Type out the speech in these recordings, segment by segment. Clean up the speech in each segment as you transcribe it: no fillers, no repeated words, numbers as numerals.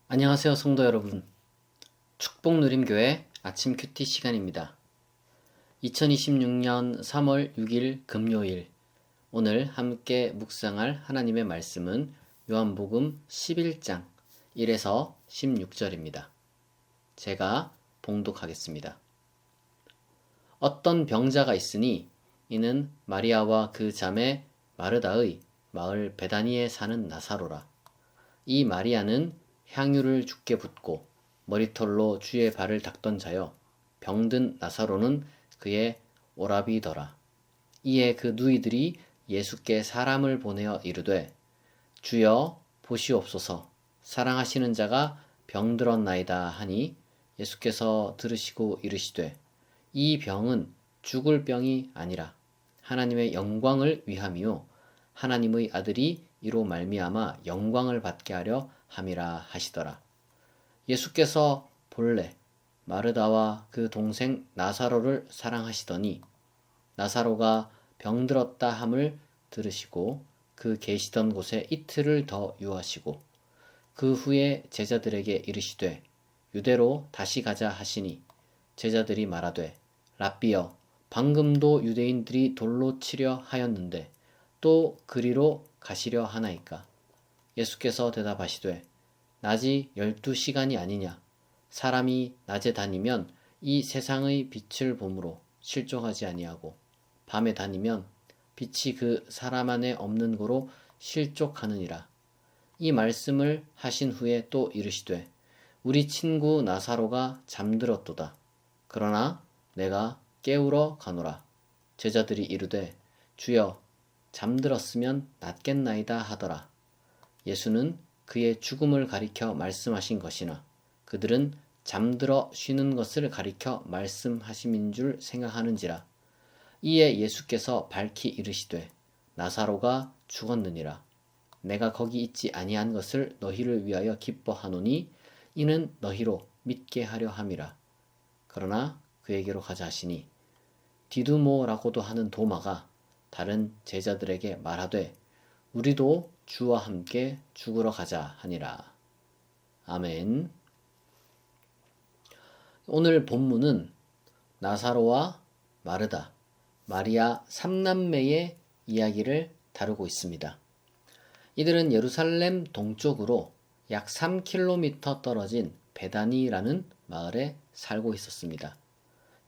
안녕하세요, 성도 여러분. 축복누림교회 아침 큐티 시간입니다. 2026년 3월 6일 금요일, 오늘 함께 묵상할 하나님의 말씀은 요한복음 11장 1에서 16절입니다. 제가 봉독하겠습니다. 어떤 병자가 있으니 이는 마리아와 그 자매 마르다의 마을 베다니에 사는 나사로라. 이 마리아는 향유를 주께 붓고 머리털로 주의 발을 닦던 자여 병든 나사로는 그의 오라비더라. 이에 그 누이들이 예수께 사람을 보내어 이르되 주여 보시옵소서 사랑하시는 자가 병들었나이다 하니 예수께서 들으시고 이르시되 이 병은 죽을 병이 아니라 하나님의 영광을 위함이요 하나님의 아들이 이로 말미암아 영광을 받게 하려 함이라 하시더라. 예수께서 본래 마르다와 그 동생 나사로를 사랑하시더니 나사로가 병들었다 함을 들으시고 그 계시던 곳에 이틀을 더 유하시고 그 후에 제자들에게 이르시되 유대로 다시 가자 하시니 제자들이 말하되 랍비여 방금도 유대인들이 돌로 치려 하였는데 또 그리로 가시려 하나이까. 예수께서 대답하시되 낮이 12시간이 아니냐. 사람이 낮에 다니면 이 세상의 빛을 보므로 실족하지 아니하고 밤에 다니면 빛이 그 사람 안에 없는 고로 실족하느니라. 이 말씀을 하신 후에 또 이르시되 우리 친구 나사로가 잠들었도다. 그러나 내가 깨우러 가노라. 제자들이 이르되 주여 잠들었으면 낫겠나이다 하더라. 예수는 그의 죽음을 가리켜 말씀하신 것이나 그들은 잠들어 쉬는 것을 가리켜 말씀하심인 줄 생각하는지라. 이에 예수께서 밝히 이르시되 나사로가 죽었느니라. 내가 거기 있지 아니한 것을 너희를 위하여 기뻐하노니 이는 너희로 믿게 하려 함이라. 그러나 그에게로 가자 하시니 디두모라고도 하는 도마가 다른 제자들에게 말하되 우리도 주와 함께 죽으러 가자 하니라. 아멘. 오늘 본문은 나사로와 마르다, 마리아 삼남매의 이야기를 다루고 있습니다. 이들은 예루살렘 동쪽으로 약 3km 떨어진 베다니라는 마을에 살고 있었습니다.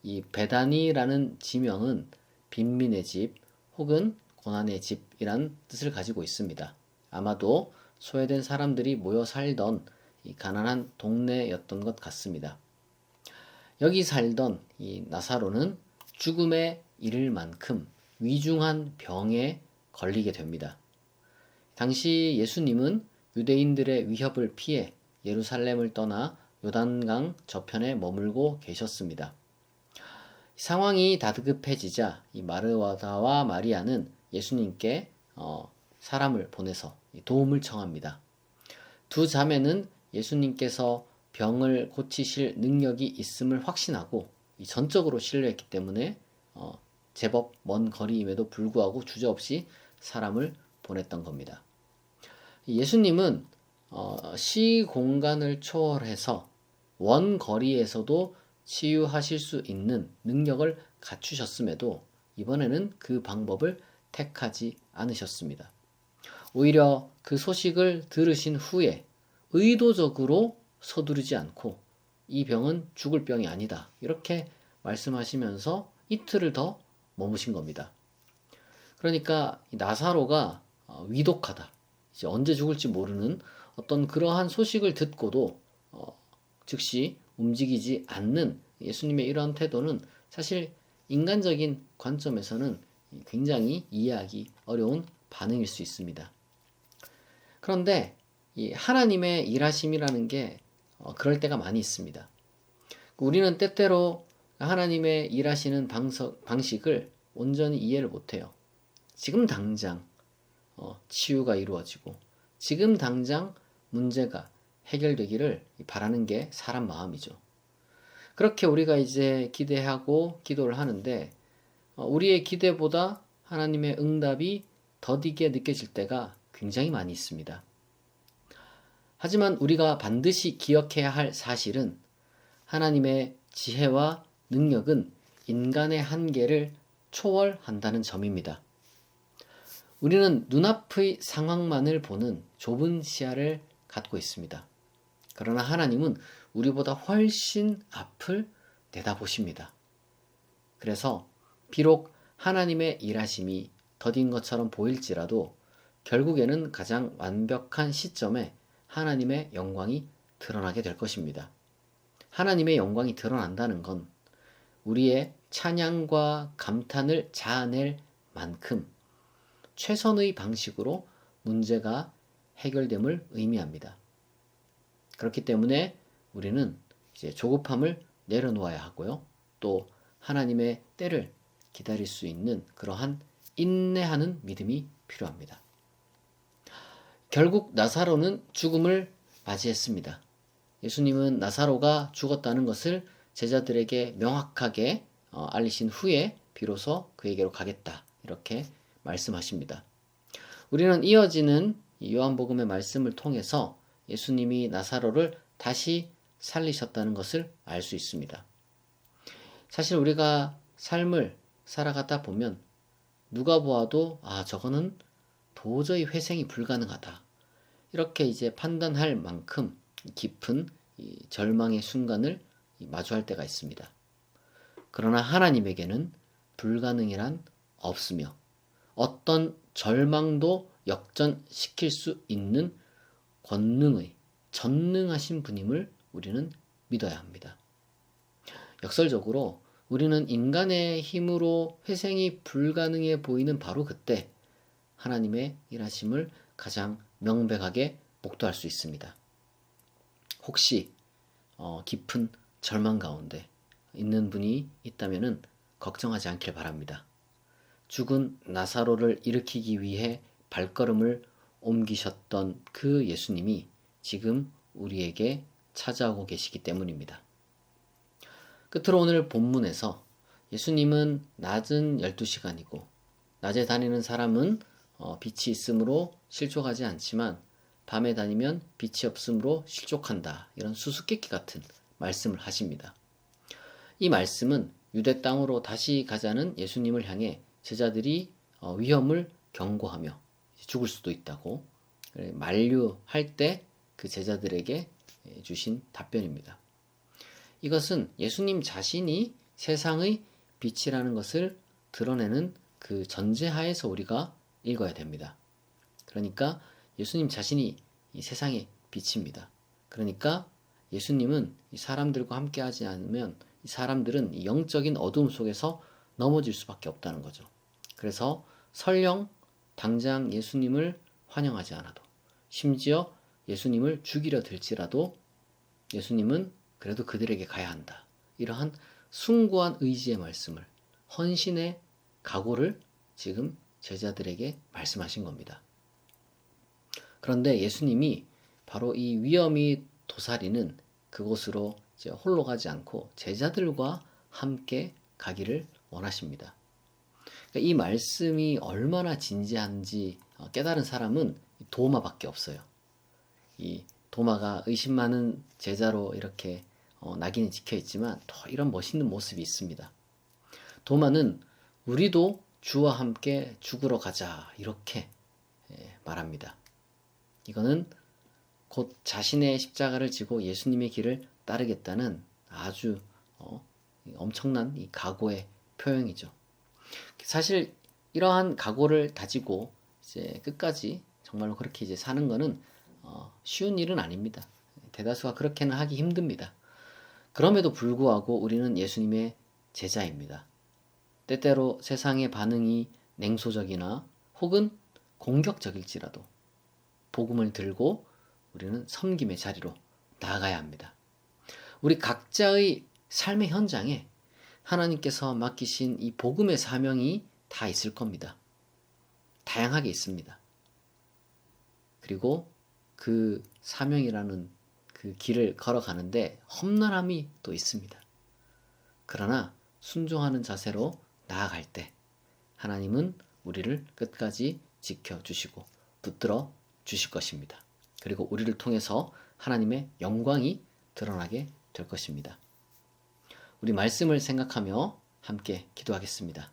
이 베다니라는 지명은 빈민의 집 혹은 고난의 집이란 뜻을 가지고 있습니다. 아마도 소외된 사람들이 모여 살던 이 가난한 동네였던 것 같습니다. 여기 살던 이 나사로는 죽음에 이를 만큼 위중한 병에 걸리게 됩니다. 당시 예수님은 유대인들의 위협을 피해 예루살렘을 떠나 요단강 저편에 머물고 계셨습니다. 상황이 다급해지자 이 마르다와 마리아는 예수님께 사람을 보내서 도움을 청합니다. 두 자매는 예수님께서 병을 고치실 능력이 있음을 확신하고 전적으로 신뢰했기 때문에 제법 먼 거리임에도 불구하고 주저없이 사람을 보냈던 겁니다. 예수님은 시공간을 초월해서 원거리에서도 치유하실 수 있는 능력을 갖추셨음에도 이번에는 그 방법을 택하지 않으셨습니다. 오히려 그 소식을 들으신 후에 의도적으로 서두르지 않고 이 병은 죽을 병이 아니다. 이렇게 말씀하시면서 이틀을 더 머무신 겁니다. 그러니까 나사로가 위독하다. 이제 언제 죽을지 모르는 어떤 그러한 소식을 듣고도 즉시 움직이지 않는 예수님의 이러한 태도는 사실 인간적인 관점에서는 굉장히 이해하기 어려운 반응일 수 있습니다. 그런데 이 하나님의 일하심이라는 게 그럴 때가 많이 있습니다. 우리는 때때로 하나님의 일하시는 방식을 온전히 이해를 못해요. 지금 당장 치유가 이루어지고 지금 당장 문제가 해결되기를 바라는 게 사람 마음이죠. 그렇게 우리가 이제 기대하고 기도를 하는데 우리의 기대보다 하나님의 응답이 더디게 느껴질 때가 굉장히 많이 있습니다. 하지만 우리가 반드시 기억해야 할 사실은 하나님의 지혜와 능력은 인간의 한계를 초월한다는 점입니다. 우리는 눈앞의 상황만을 보는 좁은 시야를 갖고 있습니다. 그러나 하나님은 우리보다 훨씬 앞을 내다보십니다. 그래서 비록 하나님의 일하심이 더딘 것처럼 보일지라도 결국에는 가장 완벽한 시점에 하나님의 영광이 드러나게 될 것입니다. 하나님의 영광이 드러난다는 건 우리의 찬양과 감탄을 자아낼 만큼 최선의 방식으로 문제가 해결됨을 의미합니다. 그렇기 때문에 우리는 이제 조급함을 내려놓아야 하고요. 또 하나님의 때를 기다릴 수 있는 그러한 인내하는 믿음이 필요합니다. 결국 나사로는 죽음을 맞이했습니다. 예수님은 나사로가 죽었다는 것을 제자들에게 명확하게 알리신 후에 비로소 그에게로 가겠다 이렇게 말씀하십니다. 우리는 이어지는 요한복음의 말씀을 통해서 예수님이 나사로를 다시 살리셨다는 것을 알 수 있습니다. 사실 우리가 삶을 살아가다 보면 누가 보아도 저거는 도저히 회생이 불가능하다. 이렇게 이제 판단할 만큼 깊은 절망의 순간을 마주할 때가 있습니다. 그러나 하나님에게는 불가능이란 없으며 어떤 절망도 역전시킬 수 있는 권능의 전능하신 분임을 우리는 믿어야 합니다. 역설적으로 우리는 인간의 힘으로 회생이 불가능해 보이는 바로 그때 하나님의 일하심을 가장 명백하게 목도할 수 있습니다. 혹시 깊은 절망 가운데 있는 분이 있다면 걱정하지 않길 바랍니다. 죽은 나사로를 일으키기 위해 발걸음을 옮기셨던 그 예수님이 지금 우리에게 찾아오고 계시기 때문입니다. 끝으로 오늘 본문에서 예수님은 낮은 12시간이고 낮에 다니는 사람은 빛이 있으므로 실족하지 않지만 밤에 다니면 빛이 없으므로 실족한다. 이런 수수께끼 같은 말씀을 하십니다. 이 말씀은 유대 땅으로 다시 가자는 예수님을 향해 제자들이 위험을 경고하며 죽을 수도 있다고 만류할 때 그 제자들에게 주신 답변입니다. 이것은 예수님 자신이 세상의 빛이라는 것을 드러내는 그 전제하에서 우리가 읽어야 됩니다. 그러니까 예수님 자신이 이 세상의 빛입니다. 그러니까 예수님은 이 사람들과 함께하지 않으면 이 사람들은 이 영적인 어두움 속에서 넘어질 수밖에 없다는 거죠. 그래서 설령 당장 예수님을 환영하지 않아도 심지어 예수님을 죽이려 들지라도 예수님은 그래도 그들에게 가야 한다. 이러한 숭고한 의지의 말씀을 헌신의 각오를 지금 제자들에게 말씀하신 겁니다. 그런데 예수님이 바로 이 위험이 도사리는 그곳으로 이제 홀로 가지 않고 제자들과 함께 가기를 원하십니다. 그러니까 이 말씀이 얼마나 진지한지 깨달은 사람은 도마밖에 없어요. 이 도마가 의심 많은 제자로 이렇게 낙인이 찍혀 있지만 또 이런 멋있는 모습이 있습니다. 도마는 우리도 주와 함께 죽으러 가자 이렇게 말합니다. 이거는 곧 자신의 십자가를 지고 예수님의 길을 따르겠다는 아주 엄청난 이 각오의 표현이죠. 사실 이러한 각오를 다지고 이제 끝까지 정말로 그렇게 이제 사는 거는 쉬운 일은 아닙니다. 대다수가 그렇게는 하기 힘듭니다. 그럼에도 불구하고 우리는 예수님의 제자입니다. 때때로 세상의 반응이 냉소적이나 혹은 공격적일지라도 복음을 들고 우리는 섬김의 자리로 나아가야 합니다. 우리 각자의 삶의 현장에 하나님께서 맡기신 이 복음의 사명이 다 있을 겁니다. 다양하게 있습니다. 그리고 그 사명이라는 그 길을 걸어가는데 험난함이 또 있습니다. 그러나 순종하는 자세로 나아갈 때 하나님은 우리를 끝까지 지켜주시고 붙들어 주실 것입니다. 그리고 우리를 통해서 하나님의 영광이 드러나게 될 것입니다. 우리 말씀을 생각하며 함께 기도하겠습니다.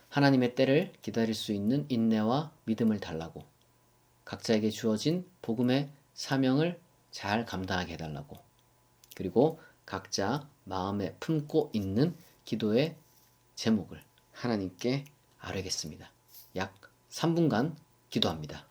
하나님의 때를 기다릴 수 있는 인내와 믿음을 달라고, 각자에게 주어진 복음의 사명을 잘 감당하게 해달라고, 그리고 각자 마음에 품고 있는 기도의 제목을 하나님께 아뢰겠습니다. 약 3분간 기도합니다.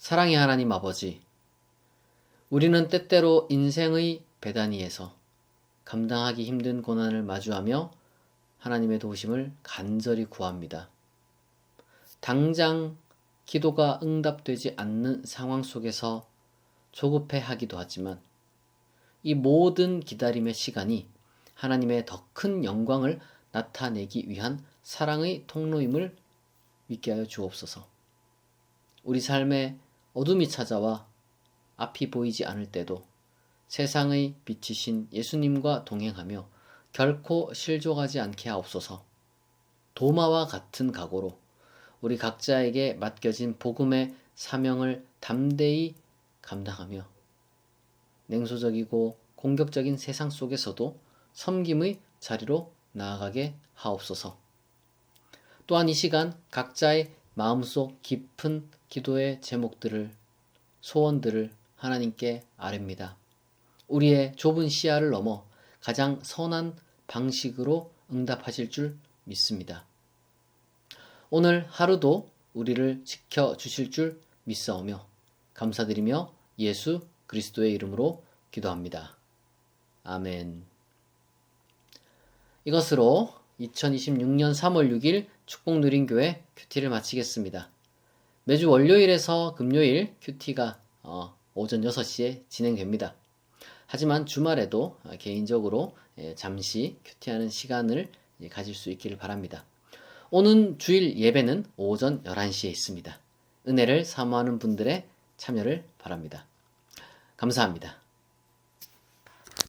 사랑의 하나님 아버지, 우리는 때때로 인생의 배단위에서 감당하기 힘든 고난을 마주하며 하나님의 도우심을 간절히 구합니다. 당장 기도가 응답되지 않는 상황 속에서 조급해 하기도 하지만 이 모든 기다림의 시간이 하나님의 더 큰 영광을 나타내기 위한 사랑의 통로임을 믿게 하여 주옵소서. 우리 삶에 어둠이 찾아와 앞이 보이지 않을 때도 세상의 빛이신 예수님과 동행하며 결코 실족하지 않게 하옵소서. 도마와 같은 각오로 우리 각자에게 맡겨진 복음의 사명을 담대히 감당하며 냉소적이고 공격적인 세상 속에서도 섬김의 자리로 나아가게 하옵소서. 또한 이 시간 각자의 마음속 깊은 기도의 제목들을, 소원들을 하나님께 아뢰입니다. 우리의 좁은 시야를 넘어 가장 선한 방식으로 응답하실 줄 믿습니다. 오늘 하루도 우리를 지켜주실 줄 믿사오며 감사드리며 예수 그리스도의 이름으로 기도합니다. 아멘. 이것으로 2026년 3월 6일 축복누린교회 큐티를 마치겠습니다. 매주 월요일에서 금요일 큐티가 오전 6시에 진행됩니다. 하지만 주말에도 개인적으로 잠시 큐티하는 시간을 가질 수 있기를 바랍니다. 오는 주일 예배는 오전 11시에 있습니다. 은혜를 사모하는 분들의 참여를 바랍니다. 감사합니다.